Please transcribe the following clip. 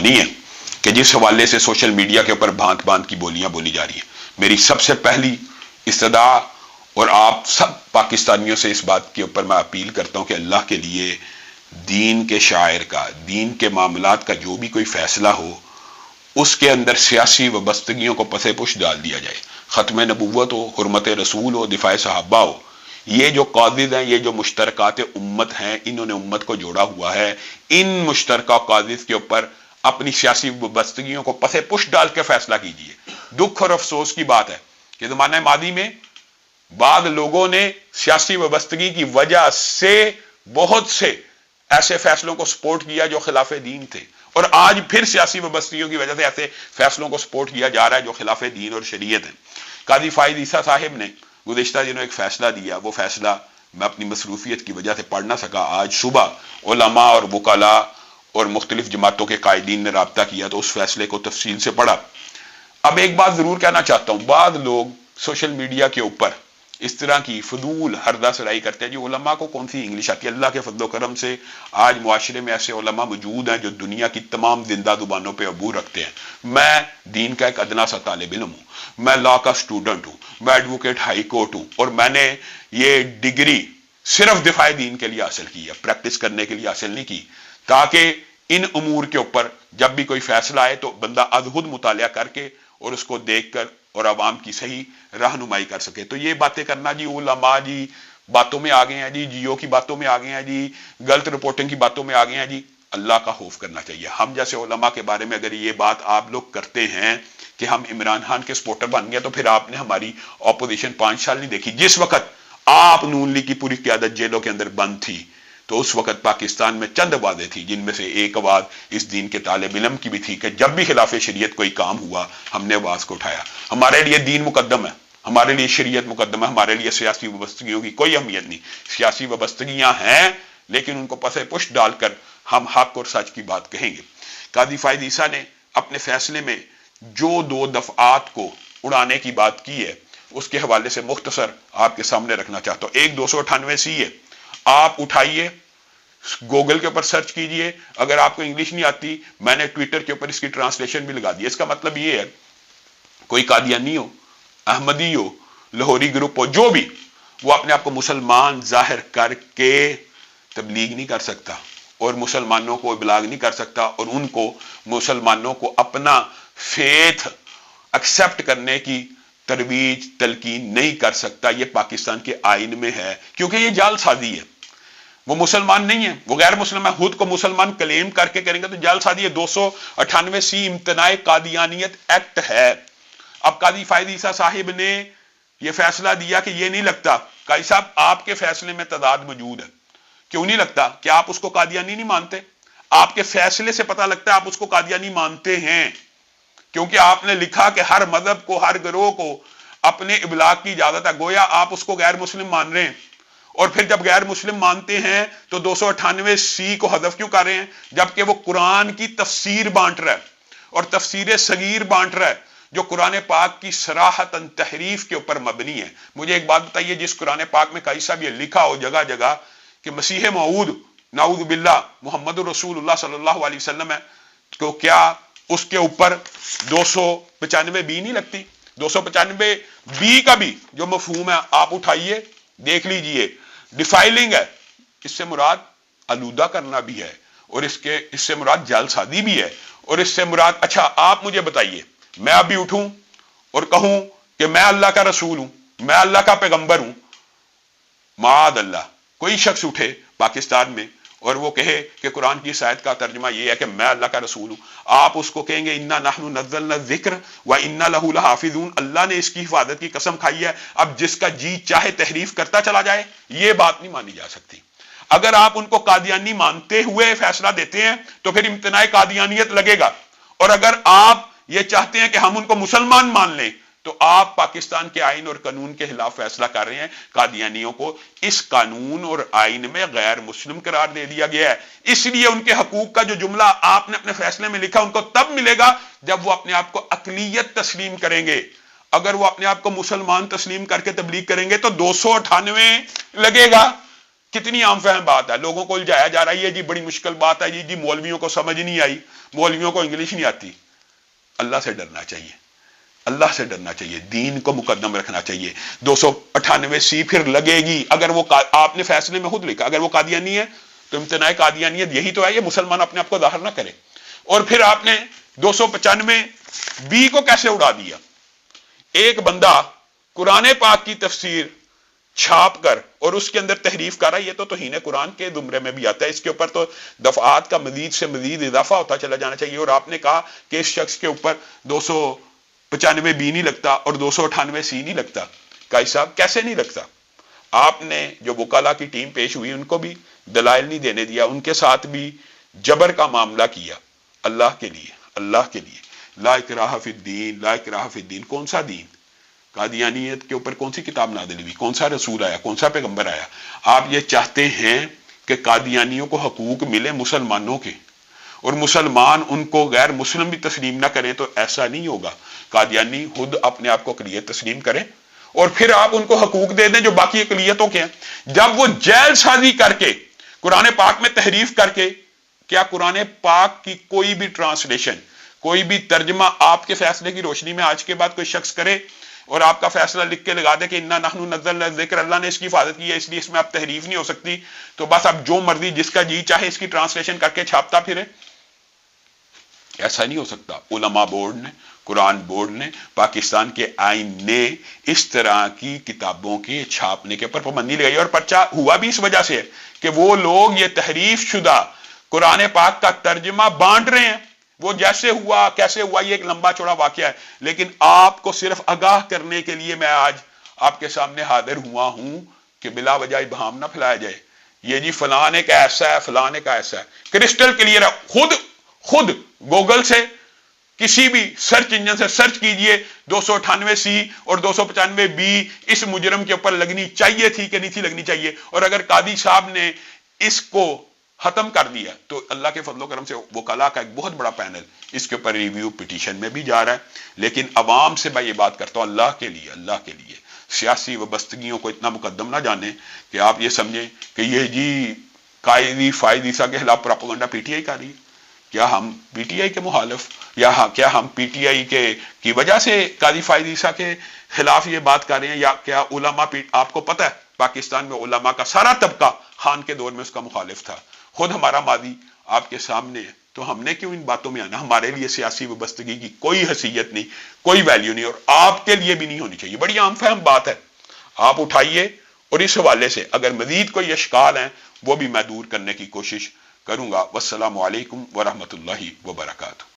پاکستانی ہیں کہ جس حوالے سے سوشل میڈیا کے اوپر بھانت بھانت کی بولیاں بولی جا رہی ہیں. میری سب سے پہلی استدعا اور آپ سب پاکستانیوں سے اس بات کے اوپر میں اپیل کرتا ہوں کہ اللہ کے لیے دین کے شاعر کا، دین کے معاملات کا جو بھی کوئی فیصلہ ہو اس کے اندر سیاسی وابستگیوں کو پس پش ڈال دیا جائے. ختم نبوت ہو، حرمت رسول ہو، دفاع صحابہ ہو، یہ جو قاصد ہیں، یہ جو مشترکات امت ہیں، انہوں نے امت کو جوڑا ہوا ہے. ان مشترکہ قاصد کے اوپر اپنی سیاسی وابستگیوں کو پس پش ڈال کے فیصلہ کیجیے. دکھ اور افسوس کی بات ہے کہ زمانہ ماضی میں بعض لوگوں نے سیاسی وابستگی کی وجہ سے بہت سے ایسے فیصلوں کو سپورٹ کیا جو خلاف دین تھے، اور آج پھر سیاسی وابستگیوں کی وجہ سے ایسے فیصلوں کو سپورٹ کیا جا رہا ہے جو خلاف دین اور شریعت ہیں. قاضی فائز عیسیٰ صاحب نے گزشتہ دنوں ایک فیصلہ دیا، وہ فیصلہ میں اپنی مصروفیت کی وجہ سے پڑھ نہ سکا. آج صبح علماء اور وکلاء اور مختلف جماعتوں کے قائدین نے رابطہ کیا تو اس فیصلے کو تفصیل سے پڑھا. اب ایک بات ضرور کہنا چاہتا ہوں، بعض لوگ سوشل میڈیا کے اوپر اس طرح کی فضول ہردہ سرائی کرتے ہیں. جو علماء کو کون سی انگلش آتی ہے؟ اللہ کے فضل و کرم سے آج معاشرے میں ایسے علماء موجود ہیں جو دنیا کی تمام زندہ زبانوں پہ عبور رکھتے ہیں. میں دین کا ایک ادنا سا طالب علم ہوں، میں لا کا اسٹوڈنٹ ہوں، میں ایڈوکیٹ ہائی کورٹ ہوں، اور میں نے یہ ڈگری صرف دفاع دین کے لیے حاصل کی ہے، پریکٹس کرنے کے لیے حاصل نہیں کی، تاکہ ان امور کے اوپر جب بھی کوئی فیصلہ آئے تو بندہ ازخود مطالعہ کر کے اور اس کو دیکھ کر اور عوام کی صحیح رہنمائی کر سکے. تو یہ باتیں کرنا جی علماء جی باتوں میں آ گئے ہیں، جی جیو کی باتوں میں آ گئے ہیں، جی غلط رپورٹنگ کی باتوں میں آ گئے ہیں، جی اللہ کا خوف کرنا چاہیے. ہم جیسے علماء کے بارے میں اگر یہ بات آپ لوگ کرتے ہیں کہ ہم عمران خان کے سپورٹر بن گئے، تو پھر آپ نے ہماری اپوزیشن 5 سال نہیں دیکھی. جس وقت آپ نون لیگ کی پوری قیادت جیلوں کے اندر بند تھی تو اس وقت پاکستان میں چند آوازیں تھیں، جن میں سے ایک آواز اس دین کے طالب علم کی بھی تھی کہ جب بھی خلاف شریعت کوئی کام ہوا ہم نے آواز کو اٹھایا. ہمارے لیے دین مقدم ہے، ہمارے لیے شریعت مقدم ہے، ہمارے لیے سیاسی وابستگیوں کی کوئی اہمیت نہیں. سیاسی وابستگیاں ہیں لیکن ان کو پس پش ڈال کر ہم حق اور سچ کی بات کہیں گے. قاضی فائز عیسیٰ نے اپنے فیصلے میں جو 2 دفعات کو اڑانے کی بات کی ہے اس کے حوالے سے مختصر آپ کے سامنے رکھنا چاہتا ہوں. ایک 298 ہے، آپ اٹھائیے، گوگل کے اوپر سرچ کیجئے. اگر آپ کو انگلش نہیں آتی میں نے ٹویٹر کے اوپر اس کی ٹرانسلیشن بھی لگا دی. اس کا مطلب یہ ہے کوئی قادیانی ہو، احمدی ہو، لاہوری گروپ ہو، جو بھی، وہ اپنے آپ کو مسلمان ظاہر کر کے تبلیغ نہیں کر سکتا اور مسلمانوں کو ابلاغ نہیں کر سکتا اور ان کو مسلمانوں کو اپنا فیتھ ایکسپٹ کرنے کی ترویج تلقین نہیں کر سکتا. یہ پاکستان کے آئین میں ہے کیونکہ یہ جعل سازی ہے. وہ مسلمان نہیں ہے، وہ غیر مسلم ہے، خود کو مسلمان کلیم کر کے کریں گے تو جعل سازی ہے. 298 امتناع قادیانیت ایکٹ ہے. اب قاضی فائز عیسیٰ صاحب نے یہ فیصلہ دیا کہ یہ نہیں لگتا قاضی صاحب آپ کے فیصلے میں تضاد موجود ہے. کیوں نہیں لگتا؟ کہ آپ اس کو قادیانی نہیں مانتے. آپ کے فیصلے سے پتہ لگتا ہے آپ اس کو قادیانی مانتے ہیں، کیونکہ آپ نے لکھا کہ ہر مذہب کو، ہر گروہ کو اپنے ابلاغ کی اجازت ہے. گویا آپ اس کو غیر مسلم مان رہے ہیں، اور پھر جب غیر مسلم مانتے ہیں تو 298 کو حذف کیوں کر رہے ہیں؟ جبکہ وہ قرآن کی تفسیر بانٹ رہا ہے اور تفسیر صغیر بانٹ رہا ہے جو قرآن پاک کی صراحتاً تحریف کے اوپر مبنی ہے. مجھے ایک بات بتائیے، جس قرآن پاک میں کئی صاحب یہ لکھا ہو جگہ جگہ کہ مسیح موعود نعوذ باللہ محمد رسول اللہ صلی اللہ علیہ وسلم ہے، تو کیا اس کے اوپر 295 بی نہیں لگتی؟ 295 بی کا بھی جو مفہوم ہے آپ اٹھائیے دیکھ لیجئے. ڈیفائلنگ ہے، اس سے مراد آلودہ کرنا بھی ہے، اور اس سے مراد جعل سازی بھی ہے، اور اس سے مراد، اچھا آپ مجھے بتائیے، میں ابھی اٹھوں اور کہوں کہ میں اللہ کا رسول ہوں، میں اللہ کا پیغمبر ہوں، معاذ اللہ کوئی شخص اٹھے پاکستان میں اور وہ کہے کہ قرآن کی اس آیت کا ترجمہ یہ ہے کہ میں اللہ کا رسول ہوں، آپ اس کو کہیں گے انا نحن نزلنا الذکر و انا لہ لحافظون، اللہ نے اس کی حفاظت کی قسم کھائی ہے. اب جس کا جی چاہے تحریف کرتا چلا جائے، یہ بات نہیں مانی جا سکتی. اگر آپ ان کو قادیانی مانتے ہوئے فیصلہ دیتے ہیں تو پھر امتناع قادیانیت لگے گا، اور اگر آپ یہ چاہتے ہیں کہ ہم ان کو مسلمان مان لیں تو آپ پاکستان کے آئین اور قانون کے خلاف فیصلہ کر رہے ہیں. قادیانیوں کو اس قانون اور آئین میں غیر مسلم قرار دے دیا گیا ہے، اس لیے ان کے حقوق کا جو جملہ آپ نے اپنے فیصلے میں لکھا ان کو تب ملے گا جب وہ اپنے آپ کو اقلیت تسلیم کریں گے. اگر وہ اپنے آپ کو مسلمان تسلیم کر کے تبلیغ کریں گے تو 298 لگے گا. کتنی عام فہم بات ہے، لوگوں کو الجھایا جا رہا ہے یہ جی بڑی مشکل بات ہے جی مولویوں کو سمجھ نہیں آئی، مولویوں کو انگلش نہیں آتی۔ اللہ سے ڈرنا چاہیے، اللہ سے ڈرنا چاہیے، دین کو مقدم رکھنا چاہیے۔ 298 پھر لگے گی، اگر وہ آپ نے فیصلے میں خود لکھا اگر وہ قادیانی ہے تو امتناع قادیانیت یہی تو ہے، یہ مسلمان اپنے آپ کو ظاہر نہ کرے۔ اور پھر آپ نے 295 کو کیسے اڑا دیا؟ ایک بندہ قرآن پاک کی تفسیر چھاپ کر اور اس کے اندر تحریف کر رہا ہے، یہ تو توہین قرآن کے زمرے میں بھی آتا ہے، اس کے اوپر تو دفعات کا مزید سے مزید اضافہ ہوتا چلا جانا چاہیے۔ اور آپ نے کہا کہ اس شخص کے اوپر 295 نہیں لگتا اور 298 نہیں لگتا۔ قاضی صاحب کیسے نہیں لگتا؟ آپ نے جو وکلا کی ٹیم پیش ہوئی ان کو بھی دلائل نہیں دینے دیا، ان کے ساتھ بھی جبر کا معاملہ کیا۔ اللہ کے لیے، اللہ کے لیے، لا اکراہ فی الدین، لا اکراہ فی الدین، کون سا دین؟ قادیانیت کے اوپر کون سی کتاب نازل ہوئی؟ کون سا رسول آیا؟ کون سا پیغمبر آیا؟ آپ یہ چاہتے ہیں کہ قادیانیوں کو حقوق ملے مسلمانوں کے، اور مسلمان ان کو غیر مسلم بھی تسلیم نہ کریں، تو ایسا نہیں ہوگا۔ قادیانی خود اپنے آپ کو اقلیت تسلیم کریں اور پھر آپ ان کو حقوق دے دیں جو باقی اقلیتوں کے ہیں۔ جب وہ جیل سازی کر کے قرآن پاک میں تحریف کر کے، کیا قرآن پاک کی کوئی بھی ٹرانسلیشن، کوئی بھی ترجمہ آپ کے فیصلے کی روشنی میں آج کے بعد کوئی شخص کرے اور آپ کا فیصلہ لکھ کے لگا دے کہ انا نحن نزلنا الذکر، اللہ نے اس کی حفاظت کی ہے اس لیے اس میں اب تحریف نہیں ہو سکتی، تو بس اب جو مرضی جس کا جی چاہے اس کی ٹرانسلیشن کر کے چھاپتا پھرے؟ ایسا نہیں ہو سکتا۔ علماء بورڈ نے، قرآن بورڈ نے، پاکستان کے آئین نے اس طرح کی کتابوں کے چھاپنے کے اوپر پابندی لگائی، اور پرچہ ہوا بھی اس وجہ سے ہے کہ وہ لوگ یہ تحریف شدہ قرآن پاک کا ترجمہ بانٹ رہے ہیں۔ وہ جیسے ہوا کیسے ہوا یہ ایک لمبا چوڑا واقعہ ہے، لیکن آپ کو صرف آگاہ کرنے کے لیے میں آج آپ کے سامنے حاضر ہوا ہوں کہ بلا وجہ ابہام نہ پھیلایا جائے، یہ جی فلاں کا ایسا ہے، فلاں کا ایسا ہے۔ کرسٹل کلیئر ہے، خود گوگل سے کسی بھی سرچ انجن سے سرچ کیجئے 298 اور 295 اس مجرم کے اوپر لگنی چاہیے تھی کہ نہیں تھی لگنی چاہیے۔ اور اگر قاضی صاحب نے اس کو ختم کر دیا تو اللہ کے فضل و کرم سے وکلا کا ایک بہت بڑا پینل اس کے اوپر ریویو پٹیشن میں بھی جا رہا ہے۔ لیکن عوام سے میں یہ بات کرتا ہوں، اللہ کے لیے، اللہ کے لیے سیاسی وابستگیوں کو اتنا مقدم نہ جانیں کہ آپ یہ سمجھیں کہ یہ جی قائدی فائد عیسیٰ کے خلاف پراپیگنڈا پی ٹی آئی کر رہی ہے۔ کیا ہم پی ٹی آئی کے مخالف، یا کیا ہم پی ٹی آئی کی وجہ سے قاضی فائد عیسیٰ کے خلاف یہ بات کر رہے ہیں، یا کیا علماء آپ کو پتہ ہے پاکستان میں علماء کا سارا طبقہ خان کے دور میں اس کا مخالف تھا، خود ہمارا ماضی آپ کے سامنے ہے، تو ہم نے کیوں ان باتوں میں آنا؟ ہمارے لیے سیاسی وابستگی کی کوئی حیثیت نہیں، کوئی ویلیو نہیں، اور آپ کے لیے بھی نہیں ہونی چاہیے۔ بڑی عام فہم بات ہے، آپ اٹھائیے، اور اس حوالے سے اگر مزید کوئی اشکال ہیں وہ بھی میں دور کرنے کی کوشش کروں گا۔ والسلام علیکم ورحمۃ اللہ وبرکاتہ۔